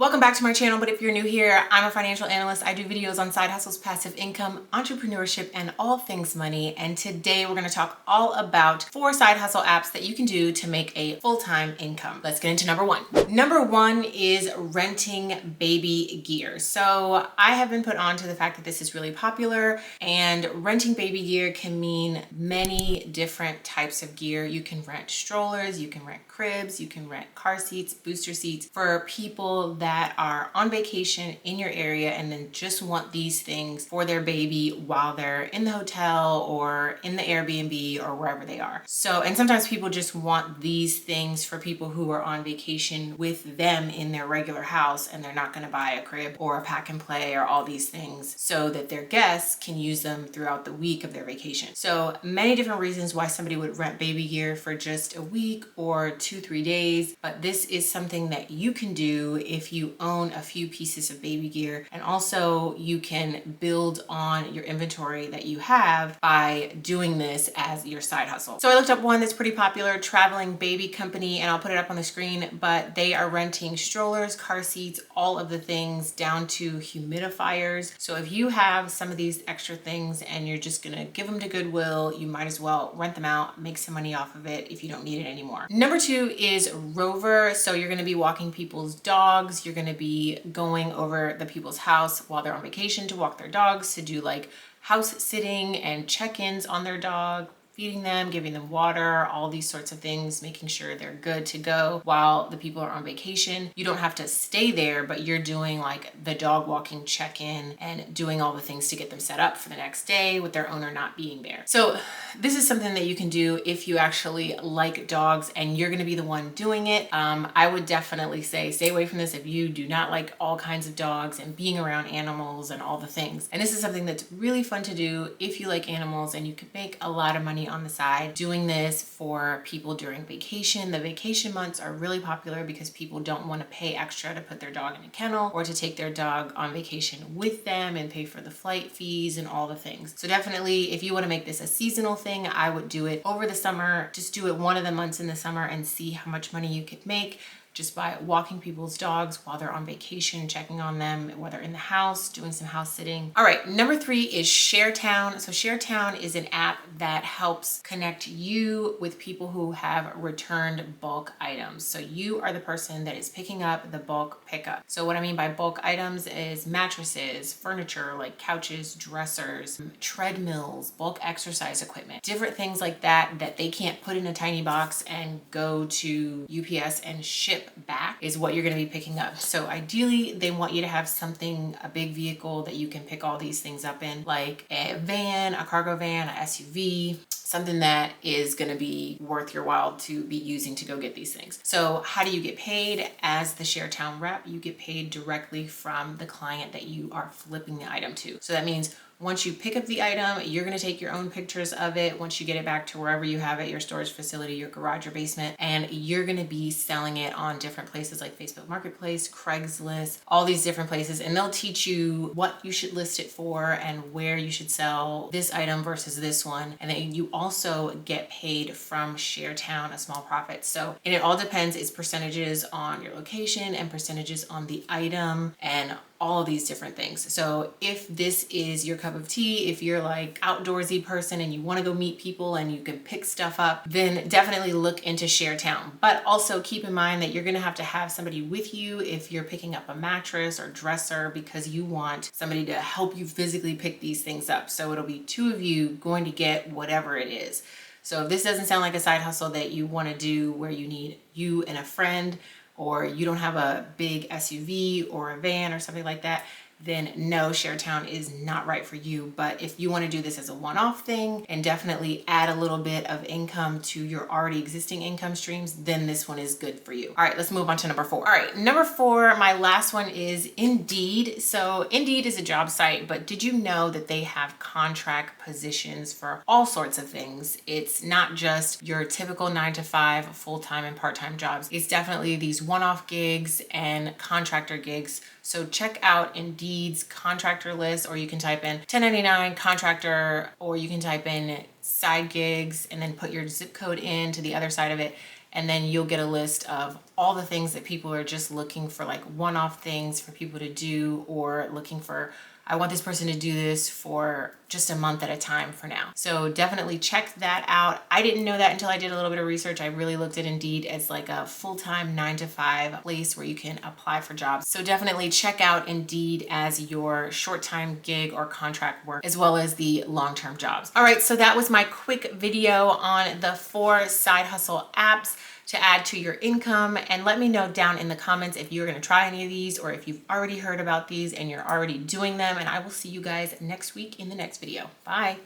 Welcome back to my channel, but if you're new here, I'm a financial analyst. I do videos on side hustles, passive income, entrepreneurship, and all things money. And today we're going to talk all about 4 side hustle apps that you can do to make a full-time income. Let's get into number 1. Number 1 is renting baby gear. So I have been put on to the fact that this is really popular, and renting baby gear can mean many different types of gear. You can rent strollers, you can rent cribs, you can rent car seats, booster seats for people that are on vacation in your area and then just want these things for their baby while they're in the hotel or in the Airbnb or wherever they are. So, and sometimes people just want these things for people who are on vacation with them in their regular house, and they're not going to buy a crib or a pack and play or all these things so that their guests can use them throughout the week of their vacation. So many different reasons why somebody would rent baby gear for just a week or 2-3 days, but this is something that you can do if you own a few pieces of baby gear, and also you can build on your inventory that you have by doing this as your side hustle. So I looked up one that's pretty popular, Traveling Baby Company, and I'll put it up on the screen, but they are renting strollers, car seats, all of the things down to humidifiers. So if you have some of these extra things and you're just gonna give them to Goodwill, you might as well rent them out, make some money off of it if you don't need it anymore. Number 2 is Rover. So you're gonna be walking people's dogs, you're gonna be going over the people's house while they're on vacation to walk their dogs, to do like house sitting and check-ins on their dog, feeding them, giving them water, all these sorts of things, making sure they're good to go while the people are on vacation. You don't have to stay there, but you're doing like the dog walking check-in and doing all the things to get them set up for the next day with their owner not being there. So this is something that you can do if you actually like dogs and you're going to be the one doing it. I would definitely say stay away from this if you do not like all kinds of dogs and being around animals and all the things. And this is something that's really fun to do if you like animals, and you can make a lot of money on the side doing this for people during vacation. The vacation months are really popular because people don't want to pay extra to put their dog in a kennel or to take their dog on vacation with them and pay for the flight fees and all the things. So definitely, if you want to make this a seasonal thing, I would do it over the summer. Just do it one of the months in the summer and see how much money you could make just by walking people's dogs while they're on vacation, checking on them, whether in the house, doing some house sitting. All right, number 3 is ShareTown. So ShareTown is an app that helps connect you with people who have returned bulk items. So you are the person that is picking up the bulk pickup. So what I mean by bulk items is mattresses, furniture like couches, dressers, treadmills, bulk exercise equipment, different things like that that they can't put in a tiny box and go to UPS and ship back is what you're going to be picking up. So ideally they want you to have something, a big vehicle that you can pick all these things up in, like a van, a cargo van, a SUV, something that is going to be worth your while to be using to go get these things. So how do you get paid? As the ShareTown rep, you get paid directly from the client that you are flipping the item to. So that means once you pick up the item, you're going to take your own pictures of it once you get it back to wherever you have it, your storage facility, your garage or basement, and you're going to be selling it on different places like Facebook Marketplace, Craigslist, all these different places, and they'll teach you what you should list it for and where you should sell this item versus this one. And then you also get paid from ShareTown, a small profit. So, and it all depends, it's percentages on your location and percentages on the item and all of these different things. So if this is your cup of tea, if you're like outdoorsy person and you want to go meet people and you can pick stuff up, then definitely look into ShareTown. But also keep in mind that you're going to have somebody with you if you're picking up a mattress or dresser, because you want somebody to help you physically pick these things up. So it'll be 2 of you going to get whatever it is. So if this doesn't sound like a side hustle that you want to do where you need you and a friend, or you don't have a big SUV or a van or something like that, then no, ShareTown is not right for you. But if you want to do this as a one-off thing and definitely add a little bit of income to your already existing income streams, then this one is good for you. All right, let's move on to number 4. All right, number 4, my last one is Indeed. So Indeed is a job site, but did you know that they have contract positions for all sorts of things? It's not just your typical 9-to-5 full-time and part-time jobs. It's definitely these one-off gigs and contractor gigs. So check out Indeed's contractor list, or you can type in 1099 contractor, or you can type in side gigs and then put your zip code in to the other side of it. and then you'll get a list of all the things that people are just looking for, like one-off things for people to do, or looking for, I want this person to do this for just a month at a time for now. So definitely check that out. I didn't know that until I did a little bit of research. I really looked at Indeed as like a full-time 9-to-5 place where you can apply for jobs. So definitely check out Indeed as your short-time gig or contract work, as well as the long-term jobs. All right, so that was my quick video on the 4 side hustle apps to add to your income. And let me know down in the comments if you're gonna try any of these, or if you've already heard about these and you're already doing them. And I will see you guys next week in the next video. Bye.